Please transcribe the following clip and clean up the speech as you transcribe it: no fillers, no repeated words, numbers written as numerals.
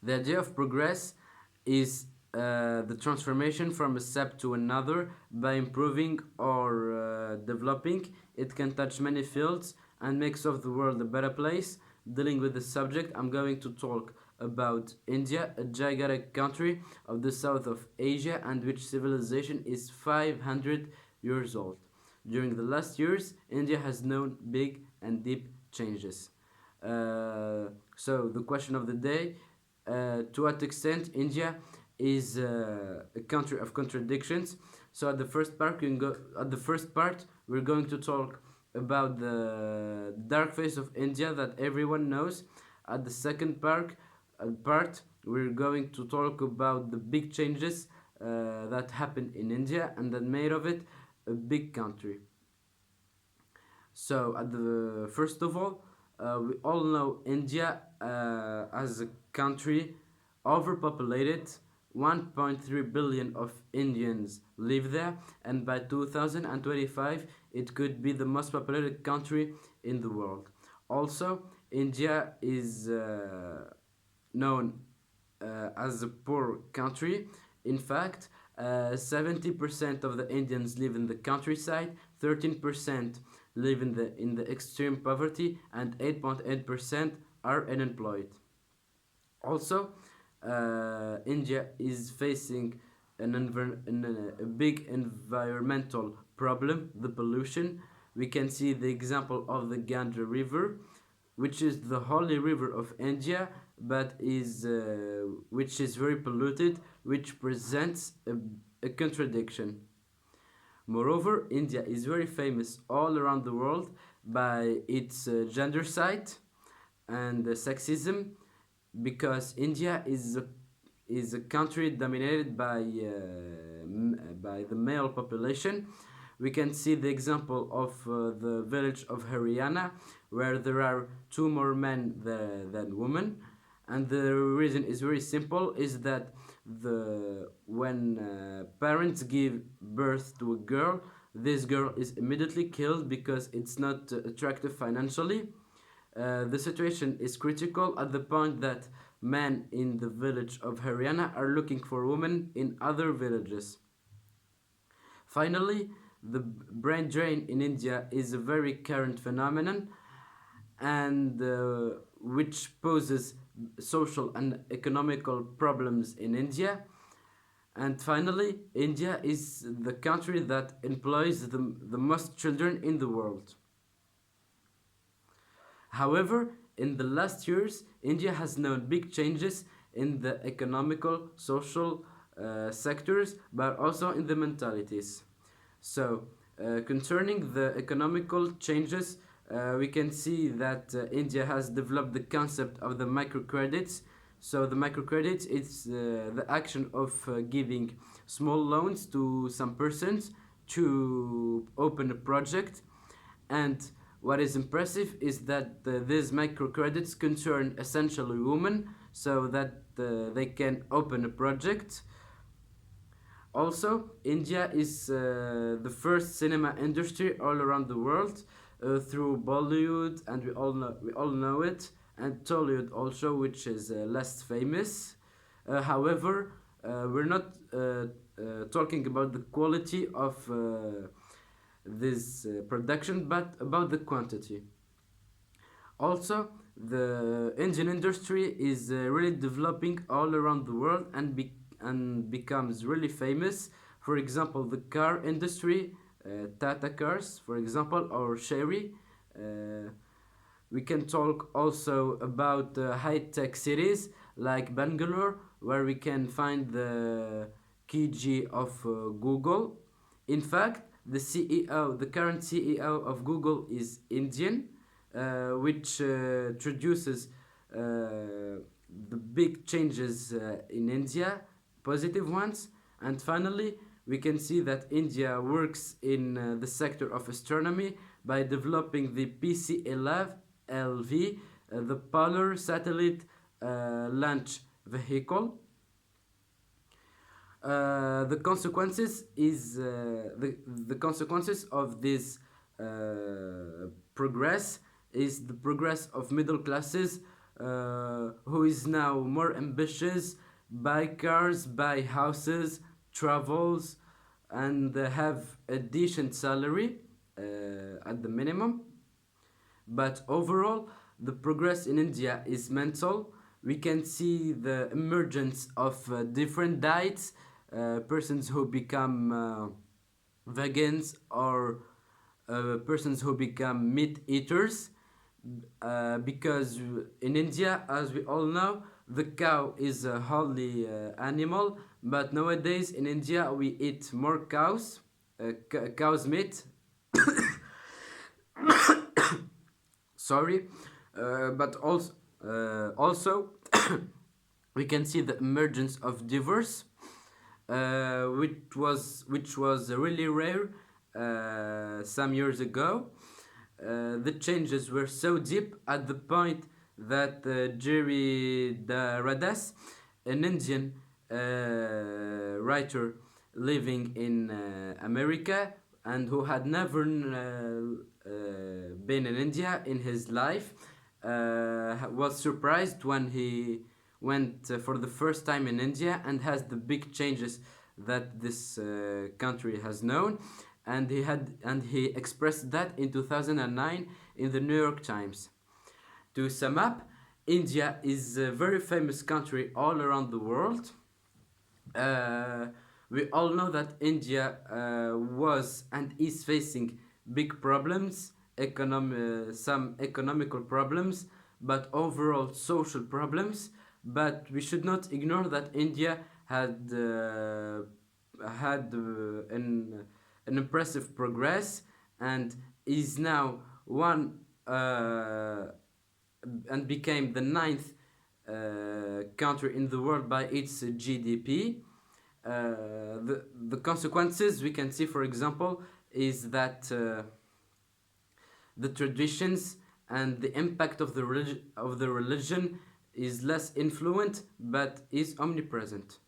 The idea of progress is the transformation from a step to another by improving or developing. It can touch many fields and makes of the world a better place. Dealing with the subject, I'm going to talk about India, a gigantic country of the south of Asia and which civilization is 500 years old. During the last years, India has known big and deep changes. So the question of the day: to what extent India is a country of contradictions? So at the first part, we're going to talk about the dark face of India that everyone knows. At the second part, we're going to talk about the big changes that happened in India and that made of it a big country. So, at the first of all, we all know India as a country overpopulated. 1.3 billion of Indians live there, and by 2025, it could be the most populated country in the world. Also, India is known as a poor country. In fact, 70% of the Indians live in the countryside, 13% live in the extreme poverty, and 8.8% are unemployed. Also, India is facing a big environmental problem, the pollution. We can see the example of the Ganga River, which is the holy river of India, but which is very polluted, which presents a contradiction. Moreover, India is very famous all around the world by its gendercide and sexism, because India is a country dominated by the male population. We can see the example of the village of Haryana, where there are two more men than women, and the reason is very simple: is that when parents give birth to a girl, this girl is immediately killed because it's not attractive financially. The situation is critical at the point that men in the village of Haryana are looking for women in other villages. Finally, the brain drain in India is a very current phenomenon, and which poses social and economical problems in India. And finally, India is the country that employs the most children in the world. However, in the last years, India has known big changes in the economical, social sectors, but also in the mentalities. So, concerning the economical changes, we can see that India has developed the concept of the microcredits. So, the microcredits is the action of giving small loans to some persons to open a project. And what is impressive is that these microcredits concern essentially women, so that they can open a project. Also, India is the first cinema industry all around the world through Bollywood, and we all know it, and Tollywood also, which is less famous. However, we're not talking about the quality of this production, but about the quantity. Also, the engine industry is really developing all around the world and becomes really famous. For example, the car industry, Tata cars, for example, or Chery. Uh, we can talk also about high-tech cities like Bangalore, where we can find the key of Google. In fact, the current CEO of Google is Indian, which introduces the big changes in India, positive ones. And finally, we can see that India works in the sector of astronomy by developing the PCLV, the Polar Satellite Launch Vehicle. The consequences of this progress is the progress of middle classes, who is now more ambitious, buy cars, buy houses, travels, and have a decent salary at the minimum. But overall, the progress in India is mental. We can see the emergence of different diets, persons who become vegans or persons who become meat eaters, because in India, as we all know, the cow is a holy animal, but nowadays in India we eat more cows, cow's meat, sorry, but also we can see the emergence of divorce, which was really rare some years ago. The changes were so deep at the point that Jerry Radas, an Indian writer living in America and who had never been in India in his life, was surprised when he went for the first time in India and has the big changes that this country has known, and he expressed that in 2009 in the New York Times. To sum up, India is a very famous country all around the world. Uh, we all know that India was and is facing big problems, some economical problems, but overall social problems. But we should not ignore that India had an impressive progress and is now one and became the ninth country in the world by its GDP. The consequences we can see, for example, is that the traditions and the impact of the religion is less influent but is omnipresent.